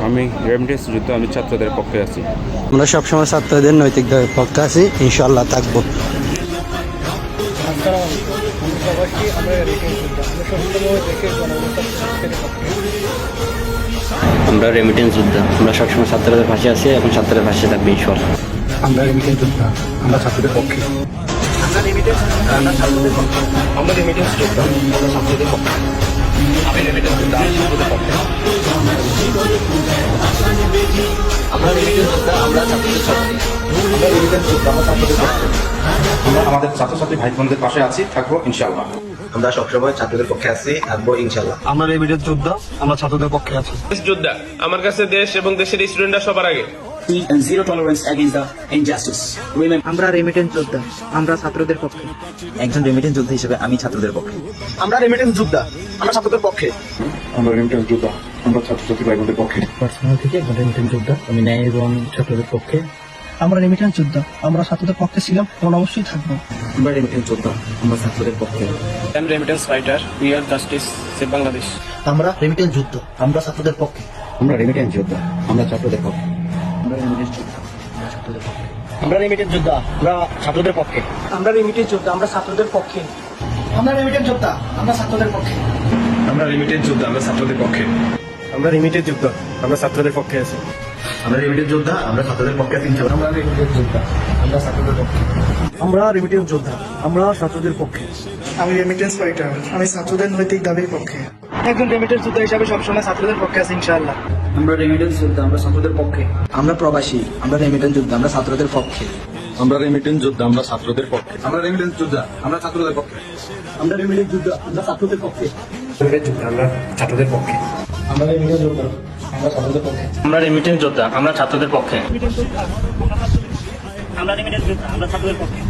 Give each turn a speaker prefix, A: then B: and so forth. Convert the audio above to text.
A: আমি রেমিটেন্স যুদ্ধ, আমি ছাত্রদের পক্ষে আছি।
B: আমরা সবসময় ছাত্রদের নৈতিক পক্ষে আছি, ইনশাআল্লাহ থাকবো।
C: আমরা রেমিটেন্স যোদ্ধা, আমরা সবসময় ছাত্রদের পাশে আছি, এখন ছাত্রদের পাশে থাকবে ইনশাআল্লাহ।
D: আমরা রেমিটেন্স যোদ্ধা, আমরা ছাত্রদের পক্ষে। আমরা রেমিটেন্স যোদ্ধা, আমরা ছাত্রদের পক্ষে। আমরা রেমিটেন্স যোদ্ধা, আমরা ছাত্রদের পক্ষে। আমি রেমিটেন্স যোদ্ধা, আমি ছাত্রদের পক্ষে। আমরা রেমিটেন্স যোদ্ধা, আমরা ছাত্রদের পক্ষে। আমরা রেমিটেন্স যোদ্ধা, আমরা ছাত্রদের পক্ষে। আমরা আমাদের ছাত্রছাত্রী ভাই বোনদের পাশে আছি, থাকবো ইনশাআল্লাহ।
E: আমরা সবসময় ছাত্রদের পক্ষে আছি, থাকবো ইনশাআল্লাহ।
D: আমরা রেমিটেন্স যোদ্ধা, আমরা ছাত্রদের পক্ষে আছি।
F: যোদ্ধা, আমার কাছে দেশ এবং দেশের স্টুডেন্টরা সবার আগে।
G: and zero tolerance against the injustice.
H: আমরা রেমিটেন্স যোদ্ধা, আমরা ছাত্রদের পক্ষে।
E: একজন রেমিটেন্স যোদ্ধা হিসেবে আমি ছাত্রদের পক্ষে।
D: আমরা রেমিটেন্স যোদ্ধা, আমরা ছাত্রদের পক্ষে।
I: আমরা রেমিটেন্স যোদ্ধা, আমরা ছাত্রছাত্রী ভাই বোনদের পক্ষে।
J: পার্সোনাল থেকে একজন রেমিটেন্স যোদ্ধা, আমি ন্যায় এবং ছাত্রদের পক্ষে।
D: আমরা রেমিটেন্স যোদ্ধা, আমরা ছাত্রদের পক্ষে ছিলাম এবং অবশ্যই থাকবো।
E: আমরা রেমিটেন্স যোদ্ধা, আমরা ছাত্রদের পক্ষে।
F: I am remittance fighter, we are justice, save Bangladesh.
D: আমরা রেমিটেন্স যোদ্ধা, আমরা ছাত্রদের পক্ষে।
E: আমরা রেমিটেন্স যোদ্ধা, আমরা ছাত্রদের পক্ষে।
D: আমরা রেমিটেন্স যোদ্ধা, আমরা ছাত্রদের পক্ষে। আমরা রেমিটেন্স যোদ্ধা, আমরা ছাত্রদের পক্ষে। আমরা রেমিটেন্স যোদ্ধা, আমরা ছাত্রদের পক্ষে।
I: আমরা রেমিটেন্স যোদ্ধা, আমরা ছাত্রদের পক্ষে।
D: আমরা রেমিটেন্স যোদ্ধা, আমরা ছাত্রদের পক্ষে আছি।
E: আমরা রেমিটেন্স যোদ্ধা, আমরা ছাত্রদের পক্ষে আছি ইনশাআল্লাহ।
D: আমরা রেমিটেন্স যোদ্ধা, আমরা ছাত্রদের পক্ষে। আমরা রেমিটেন্স যোদ্ধা, আমরা ছাত্রদের পক্ষে। আমি রেমিটেন্স ফাইটার, আমি ছাত্রদের নৈতিক দাবির পক্ষে। একজন রেমিটেন্স যোদ্ধা হিসাবে সবসময় ছাত্রদের পক্ষে আছি ইনশাআল্লাহ।
G: আমরা রেমিটেন্স যোদ্ধা, আমরা ছাত্রদের পক্ষে।
B: আমরা প্রবাসী, আমরা রেমিটেন্স যোদ্ধা, আমরা ছাত্রদের পক্ষে।
I: আমরা রেমিটেন্স যোদ্ধা, আমরা ছাত্রদের পক্ষে।
D: আমরা রেমিটেন্স যোদ্ধা, আমরা ছাত্রদের পক্ষে। আমরা রেমিটেন্স যোদ্ধা, আমরা ছাত্রদের পক্ষে। রেমিটেন্স যোদ্ধা, আমরা ছাত্রদের পক্ষে। আমরা রেমিটেন্স যোদ্ধা, আমরা ছাত্রদের পক্ষে।
C: আমরা রেমিটেন্স যোদ্ধা, আমরা ছাত্রদের পক্ষে।
H: আমরা রেমিটেন্স যোদ্ধা, আমরা ছাত্রদের পক্ষে।